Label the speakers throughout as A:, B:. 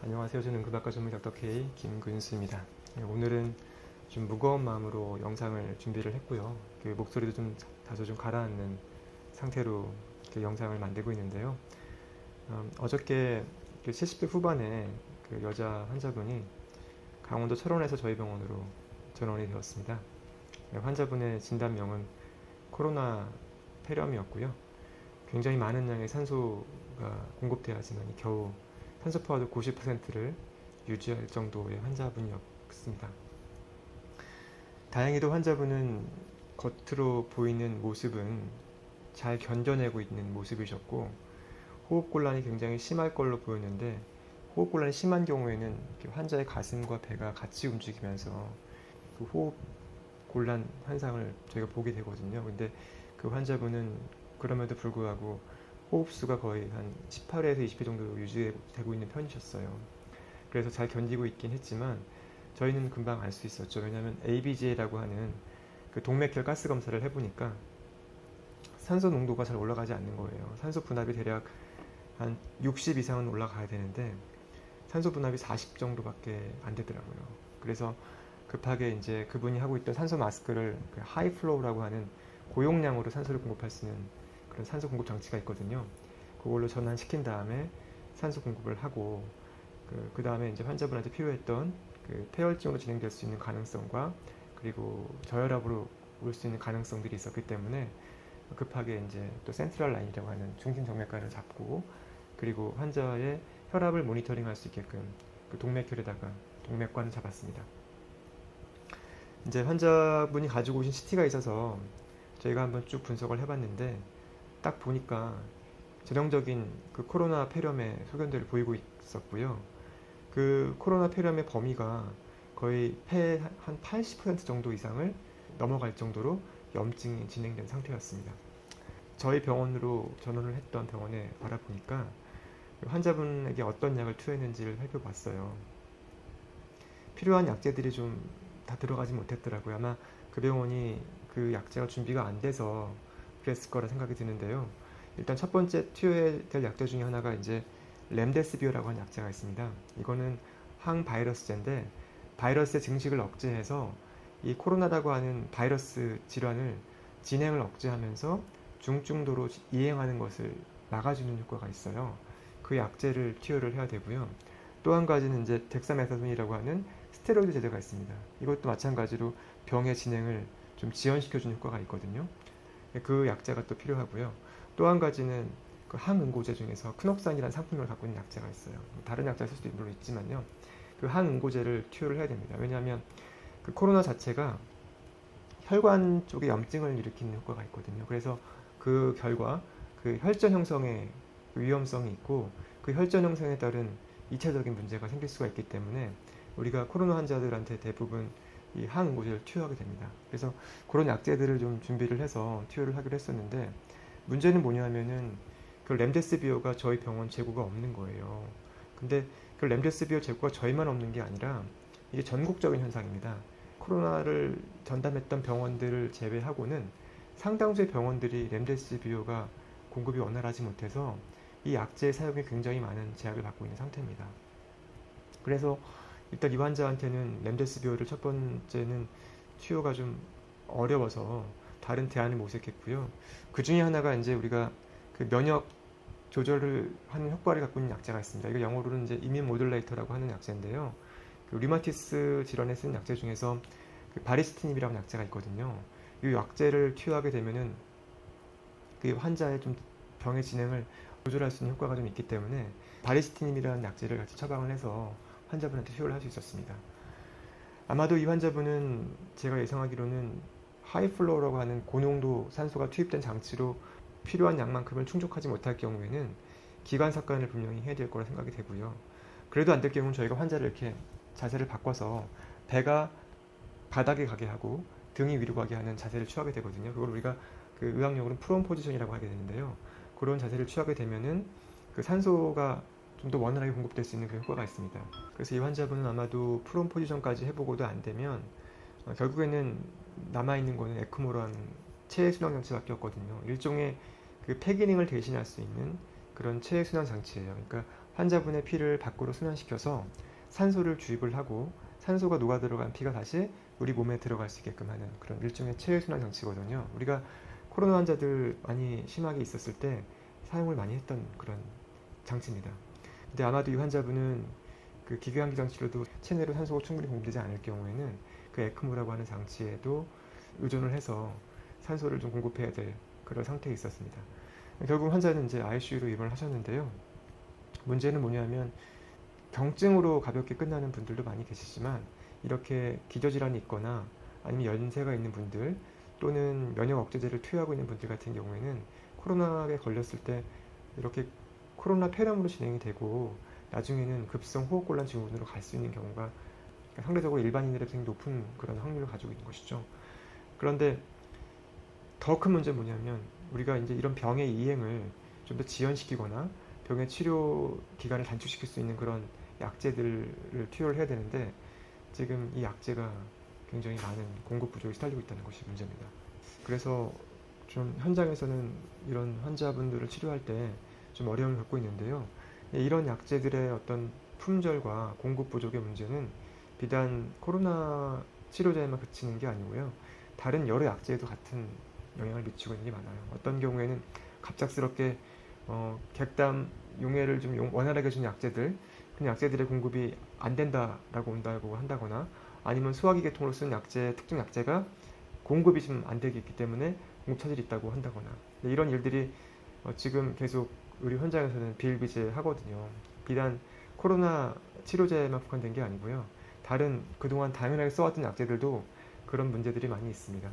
A: 안녕하세요. 저는 응급학과 전문 닥터 K 김근수입니다. 오늘은 좀 무거운 마음으로 영상을 준비를 했고요. 목소리도 좀 다소 좀 가라앉는 상태로 영상을 만들고 있는데요. 어저께 70대 후반의 여자 환자분이 강원도 철원에서 저희 병원으로 전원이 되었습니다. 환자분의 진단명은 코로나 폐렴이었고요. 굉장히 많은 양의 산소가 공급되어야지만 겨우 산소 포화도 90%를 유지할 정도의 환자분이었습니다. 다행히도 환자분은 겉으로 보이는 모습은 잘 견뎌내고 있는 모습이셨고, 호흡곤란이 굉장히 심할 걸로 보였는데, 호흡곤란이 심한 경우에는 환자의 가슴과 배가 같이 움직이면서 그 호흡곤란 현상을 저희가 보게 되거든요. 근데 그 환자분은 그럼에도 불구하고 호흡수가 거의 한 18회에서 20회 정도 유지되고 있는 편이셨어요. 그래서 잘 견디고 있긴 했지만 저희는 금방 알 수 있었죠. 왜냐하면 ABG라고 하는 그 동맥혈 가스 검사를 해보니까 산소 농도가 잘 올라가지 않는 거예요. 산소 분압이 대략 한 60 이상은 올라가야 되는데 산소 분압이 40 정도밖에 안 되더라고요. 그래서 급하게 이제 그분이 하고 있던 산소 마스크를 하이플로우라고 하는 고용량으로 산소를 공급할 수 있는 그런 산소 공급 장치가 있거든요. 그걸로 전환시킨 다음에 산소 공급을 하고 그 다음에 이제 환자분한테 필요했던 폐혈증으로 진행될 수 있는 가능성과 그리고 저혈압으로 올 수 있는 가능성들이 있었기 때문에 급하게 이제 또 센트럴 라인이라고 하는 중심 정맥관을 잡고 그리고 환자의 혈압을 모니터링할 수 있게끔 그 동맥혈에다가 동맥관을 잡았습니다. 이제 환자분이 가지고 오신 CT가 있어서 저희가 한번 쭉 분석을 해봤는데 딱 보니까 전형적인 그 코로나 폐렴의 소견들을 보이고 있었고요. 그 코로나 폐렴의 범위가 거의 폐 한 80% 정도 이상을 넘어갈 정도로 염증이 진행된 상태였습니다. 저희 병원으로 전원을 했던 병원에 바라보니까 환자분에게 어떤 약을 투여했는지를 살펴봤어요. 필요한 약제들이 좀 다 들어가지 못했더라고요. 아마 그 병원이 그 약제가 준비가 안 돼서 그랬을 거라 생각이 드는데요. 일단 첫 번째 투여해야 될 약제 중에 하나가 이제 렘데시비어라고 하는 약제가 있습니다. 이거는 항바이러스제인데 바이러스의 증식을 억제해서 이 코로나라고 하는 바이러스 질환을 진행을 억제하면서 중증도로 이행하는 것을 막아주는 효과가 있어요. 그 약제를 투여를 해야 되고요. 또 한 가지는 이제 덱사메타손이라고 하는 스테로이드 제제가 있습니다. 이것도 마찬가지로 병의 진행을 좀 지연시켜주는 효과가 있거든요. 그 약제가 또 필요하고요. 또 한 가지는 그 항응고제 중에서 크녹산이라는 상품명을 갖고 있는 약제가 있어요. 다른 약제가 쓸 수도 물론 있지만요. 그 항응고제를 투여를 해야 됩니다. 왜냐하면 그 코로나 자체가 혈관 쪽에 염증을 일으키는 효과가 있거든요. 그래서 그 결과 그 혈전 형성에 위험성이 있고 그 혈전 형성에 따른 2차적인 문제가 생길 수가 있기 때문에 우리가 코로나 환자들한테 대부분 이 항응고제를 투여하게 됩니다. 그래서 그런 약제들을 좀 준비를 해서 투여를 하기로 했었는데 문제는 뭐냐면은 그 렘데시비어가 저희 병원 재고가 없는 거예요. 근데 그 렘데시비어 재고가 저희만 없는 게 아니라 이게 전국적인 현상입니다. 코로나를 전담했던 병원들을 제외하고는 상당수의 병원들이 렘데시비어가 공급이 원활하지 못해서 이 약제의 사용에 굉장히 많은 제약을 받고 있는 상태입니다. 그래서 일단 이 환자한테는 렘데시비어를 첫 번째는 투여가 좀 어려워서 다른 대안을 모색했고요. 그 중에 하나가 이제 우리가 그 면역 조절을 하는 효과를 갖고 있는 약제가 있습니다. 이거 영어로는 이제 이민 모듈레이터라고 하는 약제인데요. 그 류마티스 질환에 쓰는 약제 중에서 그 바리스티닙이라는 약제가 있거든요. 이 약제를 투여하게 되면은 그 환자의 좀 병의 진행을 조절할 수 있는 효과가 좀 있기 때문에 바리스티닙이라는 약제를 같이 처방을 해서 환자분한테 투여를 할 수 있었습니다. 아마도 이 환자분은 제가 예상하기로는 하이플로우라고 하는 고농도 산소가 투입된 장치로 필요한 양만큼을 충족하지 못할 경우에는 기관삭관을 분명히 해야 될 거라 생각이 되고요. 그래도 안 될 경우는 저희가 환자를 이렇게 자세를 바꿔서 배가 바닥에 가게 하고 등이 위로 가게 하는 자세를 취하게 되거든요. 그걸 우리가 그 의학용어로는 프론 포지션이라고 하게 되는데요. 그런 자세를 취하게 되면은 그 산소가 좀 더 원활하게 공급될 수 있는 그 효과가 있습니다. 그래서 이 환자분은 아마도 프론 포지션까지 해보고도 안 되면 결국에는 남아있는 거는 에크모라는 체액 순환 장치밖에 없거든요. 일종의 그 폐기능을 대신할 수 있는 그런 체액 순환 장치예요. 그러니까 환자분의 피를 밖으로 순환시켜서 산소를 주입을 하고 산소가 녹아 들어간 피가 다시 우리 몸에 들어갈 수 있게끔 하는 그런 일종의 체외순환 장치거든요. 우리가 코로나 환자들 많이 심하게 있었을 때 사용을 많이 했던 그런 장치입니다. 근데 아마도 이 환자분은 그 기계환기 장치로도 체내로 산소가 충분히 공급되지 않을 경우에는 그 에크모라고 하는 장치에도 의존을 해서 산소를 좀 공급해야 될 그런 상태에 있었습니다. 결국 환자는 이제 ICU로 입원을 하셨는데요. 문제는 뭐냐면 경증으로 가볍게 끝나는 분들도 많이 계시지만 이렇게 기저질환이 있거나 아니면 연세가 있는 분들 또는 면역 억제제를 투여하고 있는 분들 같은 경우에는 코로나에 걸렸을 때 이렇게 코로나 폐렴으로 진행이 되고 나중에는 급성 호흡곤란 증후군으로 갈 수 있는 경우가 상대적으로 일반인들에 비해 높은 그런 확률을 가지고 있는 것이죠. 그런데 더 큰 문제는 뭐냐면 우리가 이제 이런 병의 이행을 좀 더 지연시키거나 병의 치료 기간을 단축시킬 수 있는 그런 약제들을 투여를 해야 되는데 지금 이 약제가 굉장히 많은 공급 부족에 시달리고 있다는 것이 문제입니다. 그래서 좀 현장에서는 이런 환자분들을 치료할 때 좀 어려움을 겪고 있는데요. 이런 약제들의 어떤 품절과 공급 부족의 문제는 비단 코로나 치료제에만 그치는 게 아니고요. 다른 여러 약제에도 같은 영향을 미치고 있는 게 많아요. 어떤 경우에는 갑작스럽게 객담 용해를 좀 원활하게 준 약제들, 그 약제들의 공급이 안 된다라고 온다고 한다거나 아니면 소화기 계통으로 쓰는 약제, 특정 약제가 공급이 좀 안 되기 때문에 공급 차질이 있다고 한다거나 이런 일들이 지금 계속 의료 현장에서는 비일비재하거든요. 비단 코로나 치료제에만 국한된 게 아니고요. 다른 그동안 당연하게 써왔던 약제들도 그런 문제들이 많이 있습니다.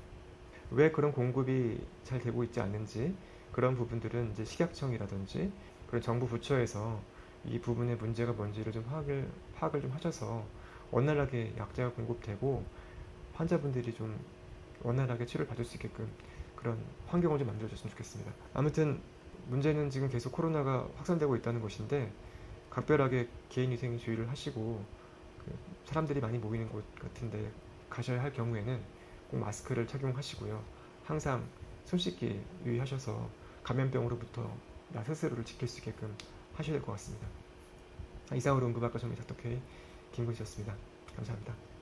A: 왜 그런 공급이 잘 되고 있지 않는지 그런 부분들은 이제 식약청이라든지 그런 정부 부처에서 이 부분의 문제가 뭔지를 좀 파악을 좀 하셔서 원활하게 약제가 공급되고 환자분들이 좀 원활하게 치료를 받을 수 있게끔 그런 환경을 좀 만들어줬으면 좋겠습니다. 아무튼 문제는 지금 계속 코로나가 확산되고 있다는 것인데 각별하게 개인위생 주의를 하시고 사람들이 많이 모이는 곳 같은데 가셔야 할 경우에는 꼭 마스크를 착용하시고요. 항상 손 씻기 유의하셔서 감염병으로부터 나 스스로를 지킬 수 있게끔 하셔야 될 것 같습니다. 이상으로 응급학과 전문 닥터 K 김근수였습니다. 감사합니다.